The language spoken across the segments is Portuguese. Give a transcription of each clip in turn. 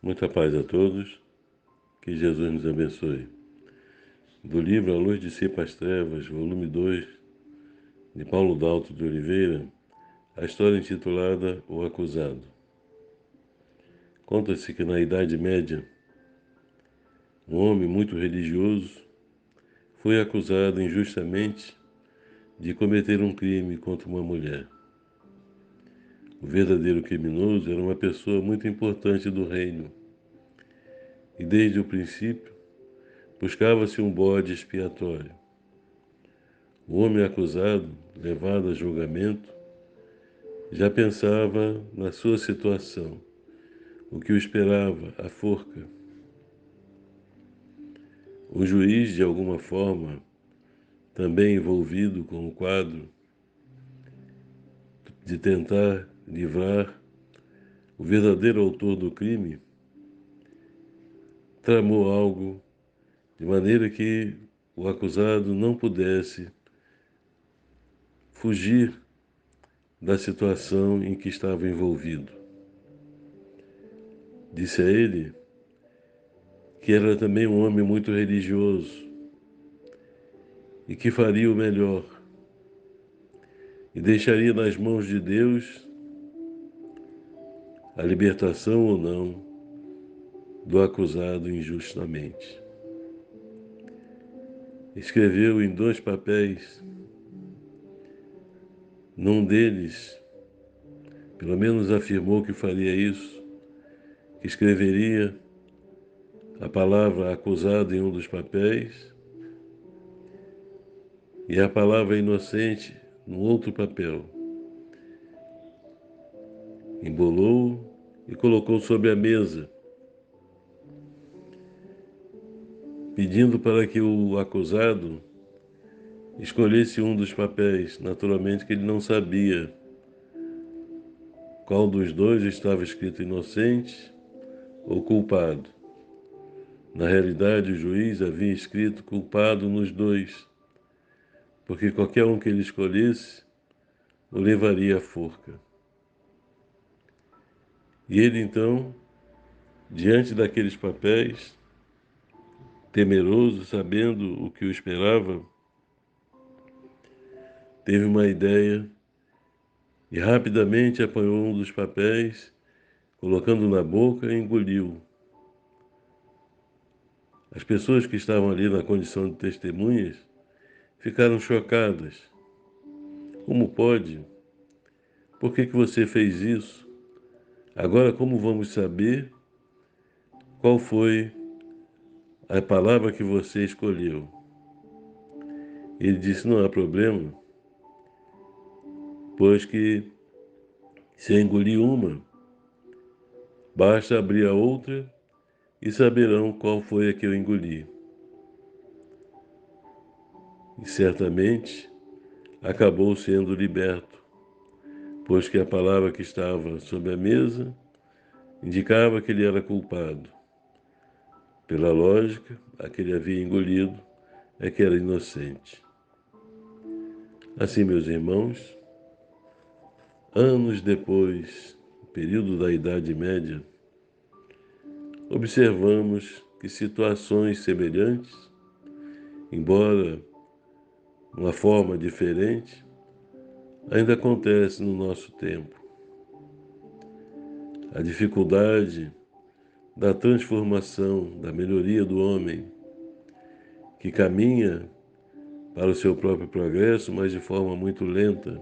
Muita paz a todos, que Jesus nos abençoe. Do livro A Luz Dissipa as Trevas, volume 2, de Paulo Dalto de Oliveira, a história intitulada O Acusado. Conta-se que na Idade Média, um homem muito religioso foi acusado injustamente de cometer um crime contra uma mulher. O verdadeiro criminoso era uma pessoa muito importante do reino, e desde o princípio buscava-se um bode expiatório. O homem acusado, levado a julgamento, já pensava na sua situação, o que o esperava, a forca. O juiz, de alguma forma, também envolvido com o quadro de tentar livrar o verdadeiro autor do crime, tramou algo de maneira que o acusado não pudesse fugir da situação em que estava envolvido. Disse a ele que era também um homem muito religioso e que faria o melhor e deixaria nas mãos de Deus a libertação ou não do acusado injustamente. Escreveu em 2 papéis, num deles, pelo menos afirmou que faria isso, que escreveria a palavra acusado em um dos papéis e a palavra inocente no outro papel. Embolou e colocou sobre a mesa, pedindo para que o acusado escolhesse um dos papéis. Naturalmente que ele não sabia qual dos dois estava escrito inocente ou culpado. Na realidade, o juiz havia escrito culpado nos dois, porque qualquer um que ele escolhesse o levaria à forca. E ele então, diante daqueles papéis, temeroso, sabendo o que o esperava, teve uma ideia e rapidamente apanhou um dos papéis, colocando na boca e engoliu. As pessoas que estavam ali na condição de testemunhas ficaram chocadas. Como pode? Por que você fez isso? Agora, como vamos saber qual foi a palavra que você escolheu? Ele disse, não há problema, pois que se eu engolir uma, basta abrir a outra e saberão qual foi a que eu engoli. E certamente acabou sendo liberto, pois que a palavra que estava sobre a mesa indicava que ele era culpado. Pela lógica, a que ele havia engolido é que era inocente. Assim, meus irmãos, anos depois, período da Idade Média, observamos que situações semelhantes, embora uma forma diferente, ainda acontecem no nosso tempo. A dificuldade da transformação, da melhoria do homem, que caminha para o seu próprio progresso, mas de forma muito lenta.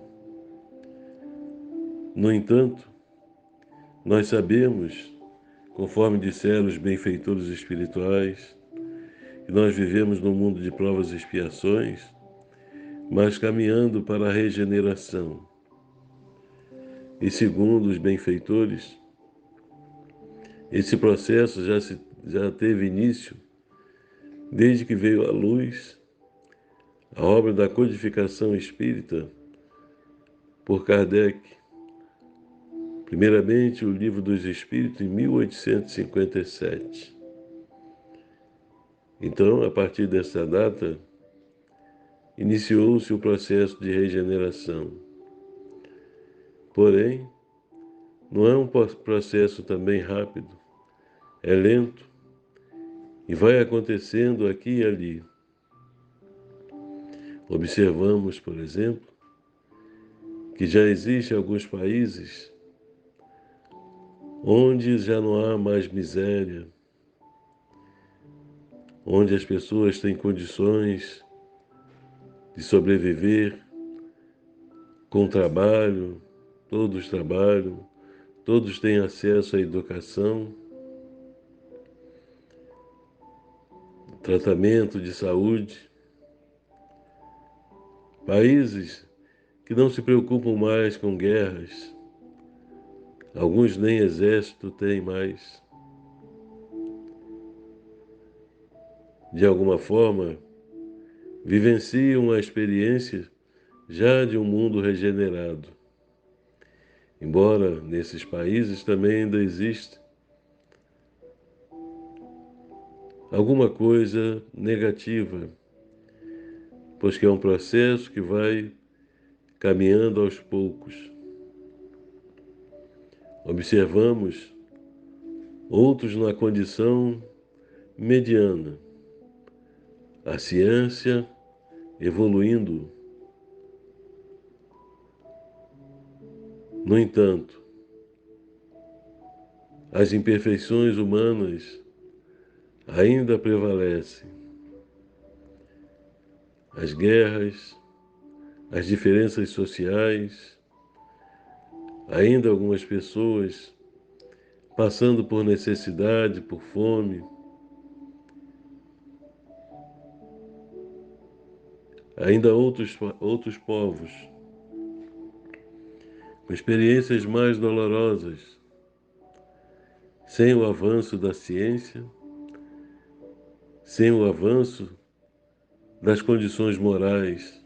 No entanto, nós sabemos, conforme disseram os benfeitores espirituais, que nós vivemos num mundo de provas e expiações, mas caminhando para a regeneração. E segundo os benfeitores, esse processo já teve início desde que veio à luz a obra da codificação espírita por Kardec. Primeiramente, o Livro dos Espíritos, em 1857. Então, a partir dessa data, iniciou-se o processo de regeneração. Porém, não é um processo também rápido, é lento e vai acontecendo aqui e ali. Observamos, por exemplo, que já existem alguns países onde já não há mais miséria, onde as pessoas têm condições de sobreviver com trabalho, todos trabalham, todos têm acesso à educação, tratamento de saúde. Países que não se preocupam mais com guerras, alguns nem exército têm mais. De alguma forma, vivenciam a experiência já de um mundo regenerado. Embora nesses países também ainda exista alguma coisa negativa, pois que é um processo que vai caminhando aos poucos. Observamos outros na condição mediana, a ciência evoluindo. No entanto, as imperfeições humanas ainda prevalecem. As guerras, as diferenças sociais, ainda algumas pessoas passando por necessidade, por fome, ainda outros povos com experiências mais dolorosas, sem o avanço da ciência, sem o avanço das condições morais,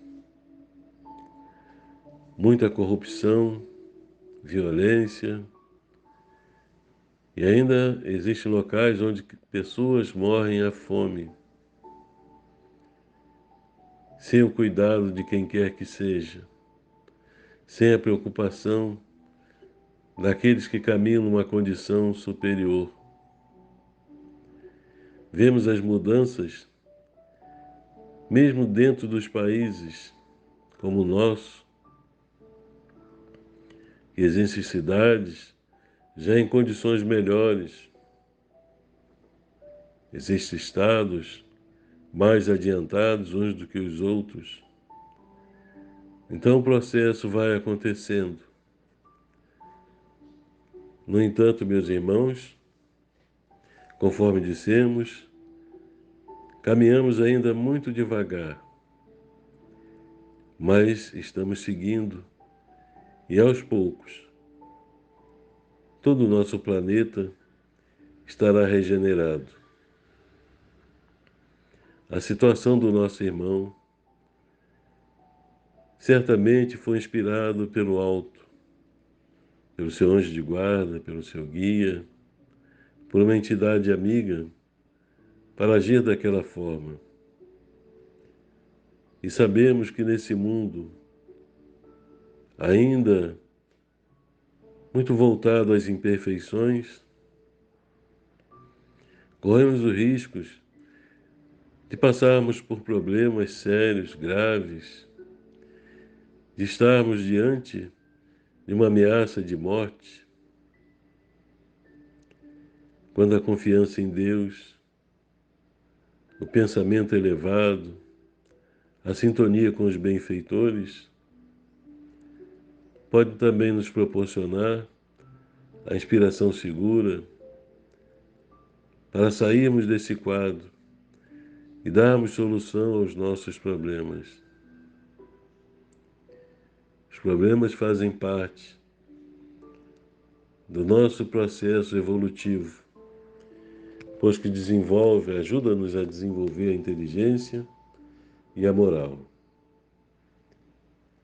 muita corrupção, violência, e ainda existem locais onde pessoas morrem à fome, sem o cuidado de quem quer que seja, sem a preocupação daqueles que caminham numa condição superior. Vemos as mudanças, mesmo dentro dos países como o nosso, que existem cidades já em condições melhores, existem estados mais adiantados uns do que os outros. Então o processo vai acontecendo. No entanto, meus irmãos, conforme dissemos, caminhamos ainda muito devagar, mas estamos seguindo e aos poucos todo o nosso planeta estará regenerado. A situação do nosso irmão certamente foi inspirado pelo alto, pelo seu anjo de guarda, pelo seu guia, por uma entidade amiga para agir daquela forma. E sabemos que nesse mundo, ainda muito voltado às imperfeições, corremos os riscos de passarmos por problemas sérios, graves, de estarmos diante de uma ameaça de morte, quando a confiança em Deus, o pensamento elevado, a sintonia com os benfeitores, pode também nos proporcionar a inspiração segura para sairmos desse quadro e darmos solução aos nossos problemas. Os problemas fazem parte do nosso processo evolutivo, pois que ajuda-nos a desenvolver a inteligência e a moral.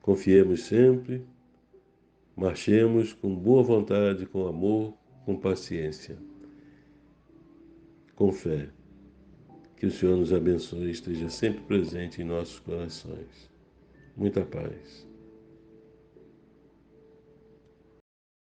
Confiemos sempre, marchemos com boa vontade, com amor, com paciência, com fé. Que o Senhor nos abençoe e esteja sempre presente em nossos corações. Muita paz.